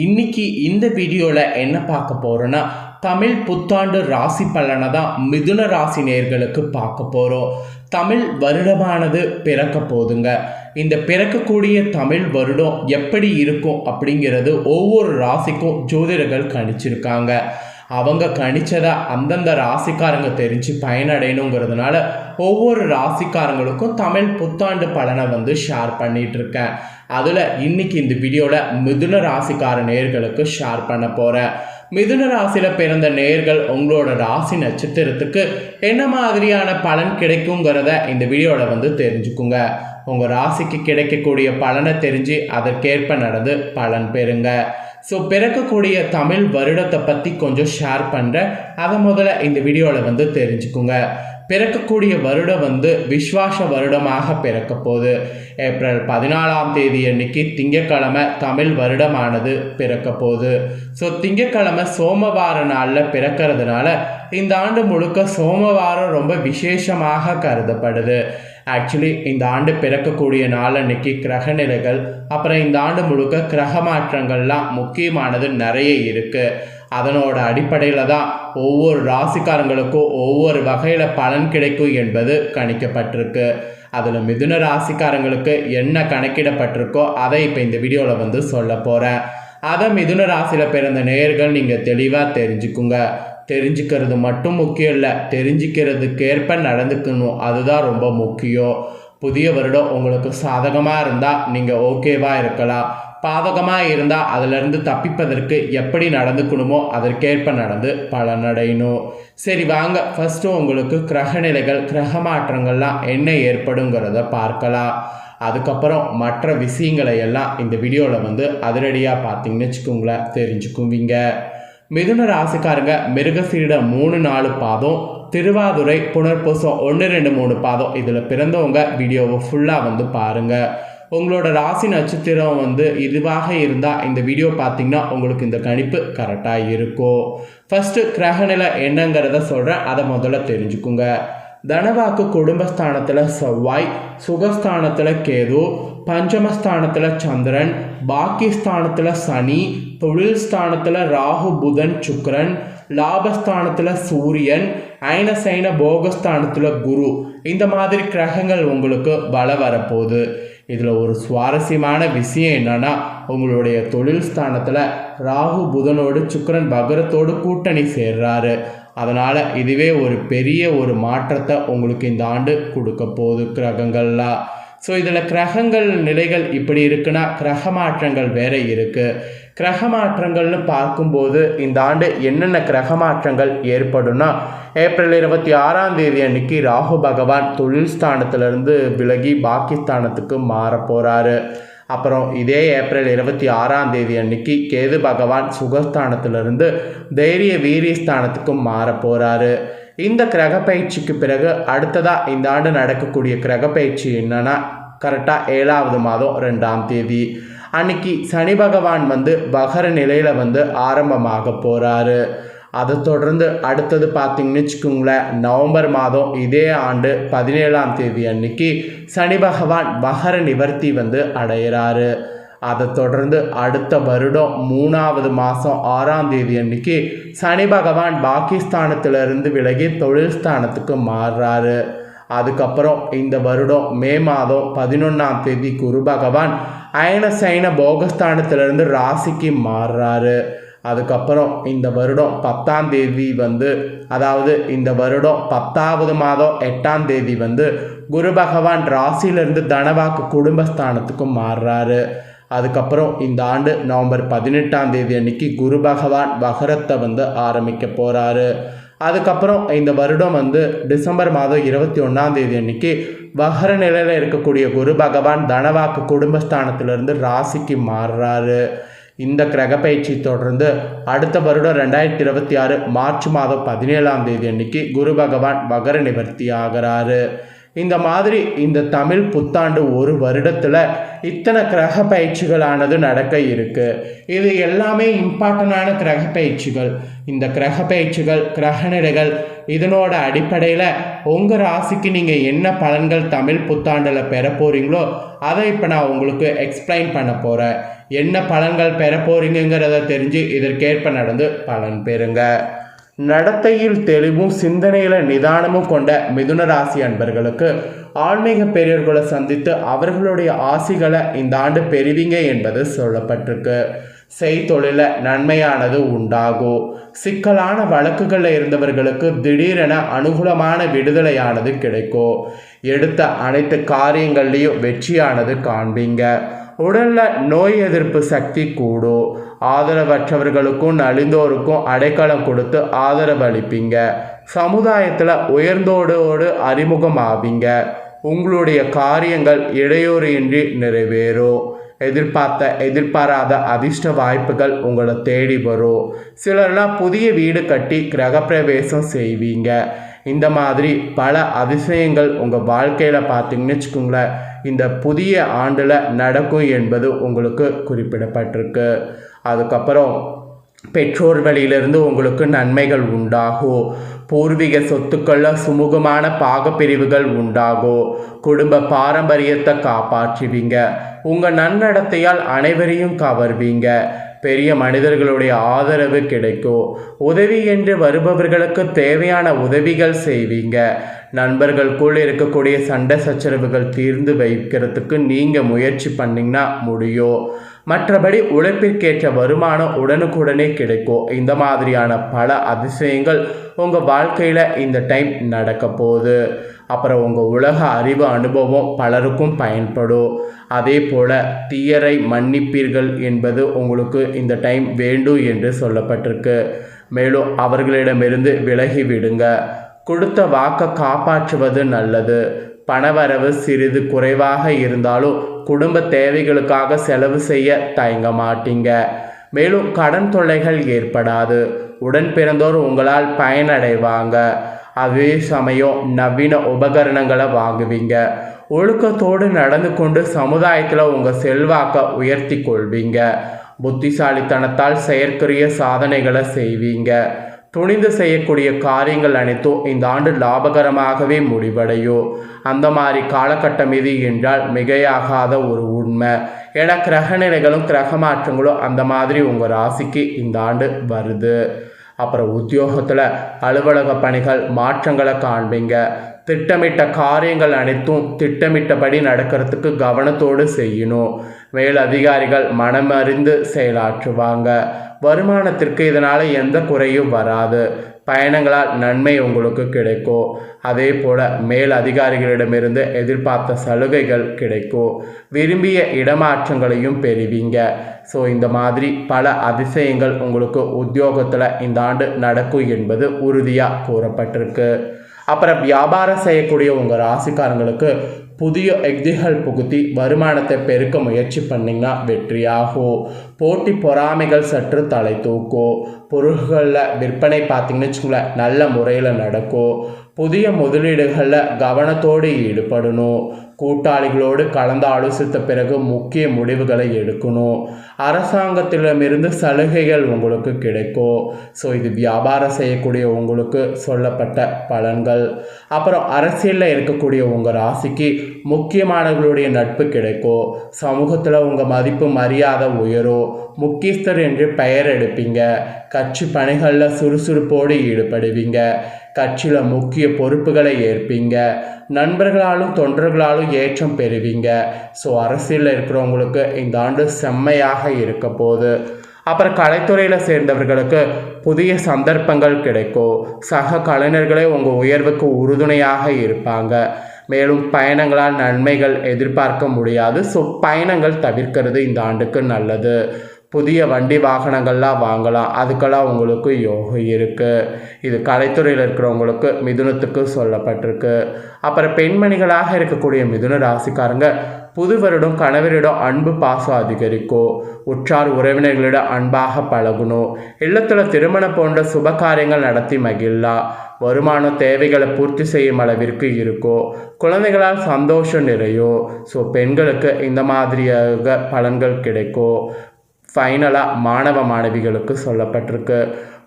இன்னைக்கு இந்த வீடியோவில் என்ன பார்க்க போகிறோன்னா தமிழ் புத்தாண்டு ராசி பலனை தான் மிதுன ராசி நேயர்களுக்கு பார்க்க போகிறோம். தமிழ் வருடமானது பிறக்க போதுங்க. இந்த பிறக்கக்கூடிய தமிழ் வருடம் எப்படி இருக்கும் அப்படிங்கிறது ஒவ்வொரு ராசிக்கும் ஜோதிடர்கள் கணிச்சிருக்காங்க. அவங்க கணிச்சதை அந்தந்த ராசிக்காரங்க தெரிஞ்சு பயனடையணுங்கிறதுனால ஒவ்வொரு ராசிக்காரங்களுக்கும் தமிழ் புத்தாண்டு பலனை ஷேர் பண்ணிட்டு இருக்கேன். அதில் இன்னைக்கு இந்த வீடியோவில் மிதுன ராசிக்கார நேயர்களுக்கு ஷேர் பண்ண போகிறேன். மிதுன ராசியில் பிறந்த நேயர்கள் உங்களோட ராசி நட்சத்திரத்துக்கு என்ன மாதிரியான பலன் கிடைக்குங்கிறத இந்த வீடியோவில் தெரிஞ்சுக்குங்க. உங்கள் ராசிக்கு கிடைக்கக்கூடிய பலனை தெரிஞ்சு அதற்கேற்ப நடந்து பலன் பெறுங்க. ஸோ பிறக்கக்கூடிய தமிழ் வருடத்தை பற்றி கொஞ்சம் ஷேர் பண்ணுறேன். அதை முதல்ல இந்த வீடியோவில் தெரிஞ்சுக்குங்க. பிறக்கக்கூடிய வருடம் விஸ்வாச வருடமாக பிறக்க போகுது. ஏப்ரல் 14ஆம் தேதி அன்னைக்கு திங்கட்கிழமை தமிழ் வருடமானது பிறக்க போகுது. ஸோ திங்கட்கிழமை சோமவார நாளில் பிறக்கிறதுனால இந்த ஆண்டு முழுக்க சோமவாரம் ரொம்ப விசேஷமாக கருதப்படுது. ஆக்சுவலி இந்த ஆண்டு பிறக்கக்கூடிய நாள் அன்னைக்கு கிரக நிலைகள் அப்புறம் இந்த ஆண்டு முழுக்க கிரக மாற்றங்கள்லாம் முக்கியமானது நிறைய இருக்குது. அதனோட அடிப்படையில் தான் ஒவ்வொரு ராசிக்காரங்களுக்கும் ஒவ்வொரு வகையில் பலன் கிடைக்கும் என்பது கணிக்கப்பட்டிருக்கு. அதில் மிதுன ராசிக்காரங்களுக்கு என்ன கணக்கிடப்பட்டிருக்கோ அதை இப்போ இந்த வீடியோவில் சொல்ல போகிறேன். அதை மிதுன ராசியில் பிறந்த நேயர்கள் நீங்கள் தெளிவாக தெரிஞ்சுக்குங்க. தெரிஞ்சுக்கிறது மட்டும் முக்கியம் இல்லை, தெரிஞ்சுக்கிறதுக்கேற்ப நடந்துக்கணும், அதுதான் ரொம்ப முக்கியம். புதிய வருடம் உங்களுக்கு சாதகமாக இருந்தால் நீங்கள் ஓகேவாக இருக்கலாம். பாதகமாக இருந்தால் அதிலிருந்து தப்பிப்பதற்கு எப்படி நடந்துக்கணுமோ அதற்கேற்ப நடந்து பலனடையணும். சரி வாங்க, ஃபஸ்ட்டு உங்களுக்கு கிரக நிலைகள் கிரக மாற்றங்கள்லாம் என்ன ஏற்படுங்கிறத பார்க்கலாம். அதுக்கப்புறம் மற்ற விஷயங்களை எல்லாம் இந்த வீடியோவில் அதிரடியாக பார்த்தீங்கன்னு வச்சுக்கோங்களேன், தெரிஞ்சுக்குவீங்க. மிதுன ராசிக்காரங்க மிருகசீரிடம் 3-4 பாதம், திருவாதுரை புனர்பூசம் 1-2-3 பாதம் இதில் பிறந்தவங்க வீடியோவை ஃபுல்லாக பாருங்கள். உங்களோட ராசி நட்சத்திரம் இதுவாக இருந்தால் இந்த வீடியோ பார்த்தீங்கன்னா உங்களுக்கு இந்த கணிப்பு கரெக்டாக இருக்கும். ஃபஸ்ட்டு கிரகநிலை என்னங்கிறத சொல்கிறேன், அதை முதல்ல தெரிஞ்சுக்குங்க. தனவாக்கு குடும்பஸ்தானத்தில் செவ்வாய், சுகஸ்தானத்தில் கேது, பஞ்சமஸ்தானத்தில் சந்திரன், பாக்கியஸ்தானத்தில் சனி, தொழில் ஸ்தானத்தில் ராகு புதன் சுக்கிரன், லாபஸ்தானத்தில் சூரியன், ஐனசைன போகஸ்தானத்தில் குரு, இந்த மாதிரி கிரகங்கள் உங்களுக்கு பல வரப்போகுது. இதில் ஒரு சுவாரஸ்யமான விஷயம் என்னன்னா, உங்களுடைய தொழில் ஸ்தானத்தில் ராகு புதனோடு சுக்கிரன் பகரத்தோடு கூட்டணி சேர்றாரு. அதனால் இதுவே ஒரு பெரிய ஒரு மாற்றத்தை உங்களுக்கு இந்த ஆண்டு கொடுக்க போகுது கிரகங்கள்லாம். ஸோ இதில் கிரகங்கள் நிலைகள் இப்படி இருக்குன்னா கிரக மாற்றங்கள் வேறு இருக்குது. கிரக மாற்றங்கள்னு பார்க்கும்போது இந்த ஆண்டு என்னென்ன கிரக மாற்றங்கள் ஏற்படும்னா, ஏப்ரல் 26ஆம் தேதி அன்னைக்கு ராகு பகவான் தொழில் ஸ்தானத்திலிருந்து விலகி பாக்கியஸ்தானத்துக்கு மாற போகிறாரு. அப்புறம் இதே ஏப்ரல் 26ஆம் தேதி அன்னைக்கு கேது பகவான் சுகஸ்தானத்திலிருந்து தைரிய வீரியஸ்தானத்துக்கு மாற போகிறாரு. இந்த கிரக பயிற்சிக்கு பிறகு அடுத்ததாக இந்த ஆண்டு நடக்கக்கூடிய கிரக பயிற்சி என்னன்னா, கரெக்டாக 7ஆவது மாதம் 2ஆம் தேதி அன்னைக்கு சனி பகவான் வகர நிலையில் ஆரம்பமாக போகிறாரு. அதை தொடர்ந்து அடுத்தது பார்த்தீங்கன்னு வச்சுக்கோங்களேன், நவம்பர் மாதம் இதே ஆண்டு 17ஆம் தேதி அன்னைக்கு சனி பகவான் மகர நிவர்த்தி அடைகிறாரு. அதை தொடர்ந்து அடுத்த வருடம் 3ஆவது மாதம் 6ஆம் தேதி அன்னைக்கு சனி பகவான் பாக்கியஸ்தானத்திலிருந்து விலகி தொழில் ஸ்தானத்துக்கு மாறுறாரு. அதுக்கப்புறம் இந்த வருடம் மே மாதம் 11ஆம் தேதி குரு பகவான் அயனசைன போகஸ்தானத்திலிருந்து ராசிக்கு மாறுறாரு. அதுக்கப்புறம் இந்த வருடம் 10ஆம் தேதி அதாவது இந்த வருடம் 10ஆவது மாதம் 8ஆம் தேதி குரு பகவான் ராசியிலிருந்து தனவாக்கு குடும்பஸ்தானத்துக்கு மாறுறாரு. அதுக்கப்புறம் இந்த ஆண்டு நவம்பர் 18ஆம் தேதி அன்னைக்கு குரு பகவான் வகரத்தை ஆரம்பிக்க போகிறாரு. அதுக்கப்புறம் இந்த வருடம் டிசம்பர் மாதம் 21ஆம் தேதி அன்னைக்கு வகர நிலையில் இருக்கக்கூடிய குரு பகவான் தனவாக்கு குடும்பஸ்தானத்திலிருந்து ராசிக்கு மாறுறாரு. இந்த கிரக பயிற்சி தொடர்ந்து அடுத்த வருடம் 2026 மார்ச் மாதம் 17ஆம் தேதி அன்னைக்கு குரு பகவான் வகர நிவர்த்தி ஆகிறாரு. இந்த மாதிரி இந்த தமிழ் புத்தாண்டு ஒரு வருடத்தில் இத்தனை கிரக பயிற்சிகளானது நடக்க இருக்கு. இது எல்லாமே இம்பார்ட்டண்டான கிரக பயிற்சிகள். இந்த கிரக பயிற்சிகள் கிரக நிலைகள் இதனோட அடிப்படையில் உங்கள் ராசிக்கு நீங்கள் என்ன பலன்கள் தமிழ் புத்தாண்டில் பெற போகிறீங்களோ அதை இப்போ நான் உங்களுக்கு எக்ஸ்பிளைன் பண்ண போகிறேன். என்ன பலன்கள் பெற போகிறீங்கிறத தெரிஞ்சு இதற்கேற்ப நடந்து பலன் பெறுங்க. நடத்தையில் தெளிவும் சிந்தனையில் நிதானமும் கொண்ட மிதுன ராசி அன்பர்களுக்கு ஆன்மீக பெரியவர்களை சந்தித்து அவர்களுடைய ஆசிகளை இந்த ஆண்டு பெறுவீங்க என்பது சொல்லப்பட்டிருக்கு. செய்தொழில நன்மையானது உண்டாகும். சிக்கலான வழக்குகளில் இருந்தவர்களுக்கு திடீரென அனுகூலமான விடுதலையானது கிடைக்கும். எடுத்த அனைத்து காரியங்கள்லையும் வெற்றியானது காண்பீங்க. உடல்ல நோய் எதிர்ப்பு சக்தி கூடும். ஆதரவற்றவர்களுக்கும் நலிந்தோருக்கும் அடைக்கலம் கொடுத்து ஆதரவு அளிப்பீங்க. சமுதாயத்தில் உயர்ந்தோடு அறிமுகமாவீங்க. உங்களுடைய காரியங்கள் இடையூறின்றி நிறைவேறும். எதிர்பாராத அதிர்ஷ்ட வாய்ப்புகள் உங்களை தேடி வரும். சிலர்லாம் புதிய வீடு கட்டி கிரகப்பிரவேசம் செய்வீங்க. இந்த மாதிரி பல அதிசயங்கள் உங்கள் வாழ்க்கையில் பார்த்தீங்கன்னு வச்சுக்கோங்களேன், இந்த புதிய ஆண்டில் நடக்கும் என்பது உங்களுக்கு குறிப்பிடப்பட்டிருக்கு. அதுக்கப்புறம் பெற்றோர் வழியிலிருந்து உங்களுக்கு நன்மைகள் உண்டாகும். பூர்வீக சொத்துக்களில் சுமூகமான பாகப்பிரிவுகள் உண்டாகும். குடும்ப பாரம்பரியத்தை காப்பாற்றுவீங்க. உங்கள் நன்னடத்தையால் அனைவரையும் கவர்வீங்க. பெரிய மனிதர்களுடைய ஆதரவு கிடைக்கும். உதவி என்று வருபவர்களுக்கு தேவையான உதவிகள் செய்வீங்க. நண்பர்களுக்குள் இருக்கக்கூடிய சண்டை சச்சரவுகள் தீர்ந்து வைக்கிறதுக்கு நீங்கள் முயற்சி பண்ணிங்கன்னா முடியும். மற்றபடி உழைப்பிற்கேற்ற வருமானம் உடனுக்குடனே கிடைக்கும். இந்த மாதிரியான பல அதிசயங்கள் உங்கள் வாழ்க்கையில் இந்த டைம் நடக்க போகுது. அப்புறம் உங்கள் உலக அறிவு அனுபவம் பலருக்கும் பயன்படும். அதே போல் தீயரை மன்னிப்பீர்கள் என்பது உங்களுக்கு இந்த டைம் வேண்டும் என்று சொல்லப்பட்டிருக்கு. மேலும் அவர்களிடமிருந்து விலகி விடுங்க. கொடுத்த வாக்கை காப்பாற்றுவது நல்லது. பணவரவு சிறிது குறைவாக இருந்தாலும் குடும்ப தேவைகளுக்காக செலவு செய்ய தயங்க மாட்டீங்க. மேலும் கடன் தொல்லைகள் ஏற்படாது. உடன் பிறந்தோர் உங்களால் பயனடைவாங்க. அதே சமயம் நவீன உபகரணங்களை வாங்குவீங்க. ஒழுக்கத்தோடு நடந்து கொண்டு சமுதாயத்தில் உங்கள் செல்வாக்கை உயர்த்தி கொள்வீங்க. புத்திசாலித்தனத்தால் செயற்கரிய சாதனைகளை செய்வீங்க. துணிந்து செய்யக்கூடிய காரியங்கள் அனைத்தும் இந்த ஆண்டு லாபகரமாகவே முடிவடையும். அந்த மாதிரி காலகட்டம் இது என்றால் மிகையாகாத ஒரு உண்மை. ஏன்னா கிரகநிலைகளும் கிரக மாற்றங்களும் அந்த மாதிரி உங்கள் ராசிக்கு இந்த ஆண்டு வருது. அப்புறம் உத்தியோகத்தில் அலுவலக பணிகள் மாற்றங்களை காண்பீங்க. திட்டமிட்ட காரியங்கள் அனைத்தும் திட்டமிட்டபடி நடக்கிறதுக்கு கவனத்தோடு செய்யணும். மேல் அதிகாரிகள் மனமறிந்து செயலாற்றுவாங்க. வருமானத்திற்கு இதனால் எந்த குறையும் வராது. பயணங்களால் நன்மை உங்களுக்கு கிடைக்கும். அதே போல் மேல் அதிகாரிகளிடமிருந்து எதிர்பார்த்த சலுகைகள் கிடைக்கும். விரும்பிய இடமாற்றங்களையும் பெறுவீங்க. ஸோ இந்த மாதிரி பல அதிசயங்கள் உங்களுக்கு உத்தியோகத்தில் இந்த ஆண்டு நடக்கும் என்பது உறுதியாக கூறப்பட்டிருக்கு. அப்புறம் வியாபாரம் செய்யக்கூடிய உங்கள் ராசிக்காரங்களுக்கு புதிய யுக்திகள் புகுத்தி வருமானத்தை பெருக்க முயற்சி பண்ணிங்கன்னா வெற்றியாகும். போட்டி பொறாமைகள் சற்று தலை தூக்கும். பொருள்களில் விற்பனை பார்த்திங்கன்னு வச்சுக்கோங்களேன், நல்ல முறையில் நடக்கும். புதிய முதலீடுகளில் கவனத்தோடு ஈடுபடணும். கூட்டாளிகளோடு கலந்து ஆலோசித்த பிறகு முக்கிய முடிவுகளை எடுக்கணும். அரசாங்கத்திடமிருந்து சலுகைகள் உங்களுக்கு கிடைக்கும். ஸோ இது வியாபாரம் செய்யக்கூடிய உங்களுக்கு சொல்லப்பட்ட பலன்கள். அப்புறம் அரசியலில் இருக்கக்கூடிய உங்கள் ராசிக்கு முக்கியமானவர்களுடைய நட்பு கிடைக்கும். சமூகத்தில் உங்கள் மதிப்பு மரியாதை உயரும். முக்கியஸ்தர் என்று பெயர் எடுப்பீங்க. கட்சி பணிகளில் சுறுசுறுப்போடு ஈடுபடுவீங்க. கட்சியில் முக்கிய பொறுப்புகளை ஏற்பீங்க. நண்பர்களாலும் தொண்டர்களாலும் ஏற்றம் பெறுவீங்க. ஸோ அரசியலில் இருக்கிறவங்களுக்கு இந்த ஆண்டு செம்மையாக இருக்க போகுது. அப்புறம் கலைத்துறையில் சேர்ந்தவர்களுக்கு புதிய சந்தர்ப்பங்கள் கிடைக்கும். சக கலைஞர்களே உங்கள் உயர்வுக்கு உறுதுணையாக இருப்பாங்க. மேலும் பயணங்களால் நன்மைகள் எதிர்பார்க்க முடியாது. ஸோ பயணங்கள் தவிர்க்கிறது இந்த ஆண்டுக்கு நல்லது. புதிய வண்டி வாகனங்கள்லாம் வாங்கலாம். அதுக்கெல்லாம் உங்களுக்கு யோகம் இருக்குது. இது கலைத்துறையில் இருக்கிறவங்களுக்கு மிதுனத்துக்கு சொல்லப்பட்டிருக்கு. அப்புறம் பெண்மணிகளாக இருக்கக்கூடிய மிதுன ராசிக்காரங்க புது வருடம் கணவரிடம் அன்பு பாசம் அதிகரிக்கும். உற்றார் உறவினர்களிடம் அன்பாக பழகணும். இல்லத்தில் திருமணம் போன்ற சுப காரியங்கள் நடத்தி மகிழலாம். வருமான தேவைகளை பூர்த்தி செய்யும் அளவிற்கு இருக்கும். குழந்தைகளால் சந்தோஷம் நிறையும். ஸோ பெண்களுக்கு இந்த மாதிரியாக பலன்கள் கிடைக்கும். ஃபைனலாக மாணவ மாணவிகளுக்கு சொல்லப்பட்டிருக்கு.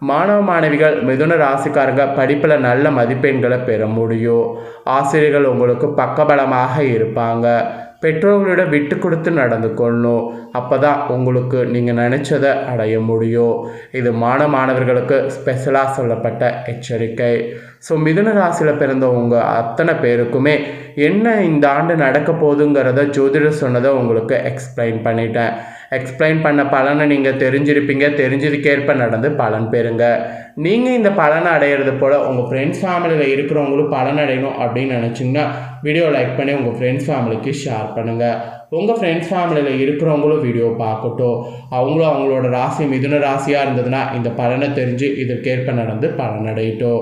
மாணவ மாணவிகள் மிதுன ராசிக்காரங்க படிப்பில் நல்ல மதிப்பெண்களை பெற முடியும். ஆசிரியர்கள் உங்களுக்கு பக்கபலமாக இருப்பாங்க. பெற்றோர்களோட விட்டு கொடுத்து நடந்து கொள்ளணும். அப்போ தான் உங்களுக்கு நீங்கள் நினச்சதை அடைய முடியும். இது மாணவர்களுக்கு ஸ்பெஷலாக சொல்லப்பட்ட எச்சரிக்கை. ஸோ மிதுன ராசியில் பிறந்தவங்க அத்தனை பேருக்குமே என்ன இந்த ஆண்டு நடக்க போகுதுங்கிறத ஜோதிடர் சொன்னதை உங்களுக்கு எக்ஸ்பிளைன் பண்ணிட்டேன். எக்ஸ்பிளைன் பண்ண பலனை நீங்கள் தெரிஞ்சிருப்பீங்க. தெரிஞ்சதுக்கேற்ப நடந்து பலன் பெறுங்க. நீங்கள் இந்த பலனை அடையிறது போல் உங்கள் ஃப்ரெண்ட்ஸ் ஃபேமிலியில் இருக்கிறவங்களும் பலன் அடையணும் அப்படின்னு நினச்சிங்கன்னா வீடியோ லைக் பண்ணி உங்கள் ஃப்ரெண்ட்ஸ் ஃபேமிலிக்கு ஷேர் பண்ணுங்கள். உங்கள் ஃப்ரெண்ட்ஸ் ஃபேமிலியில் இருக்கிறவங்களும் வீடியோ பார்க்கட்டும். அவங்களோட ராசி மிதுன ராசியாக இருந்ததுன்னா இந்த பலனை தெரிஞ்சு இதற்கேற்ப நடந்து பலன் அடையட்டும்.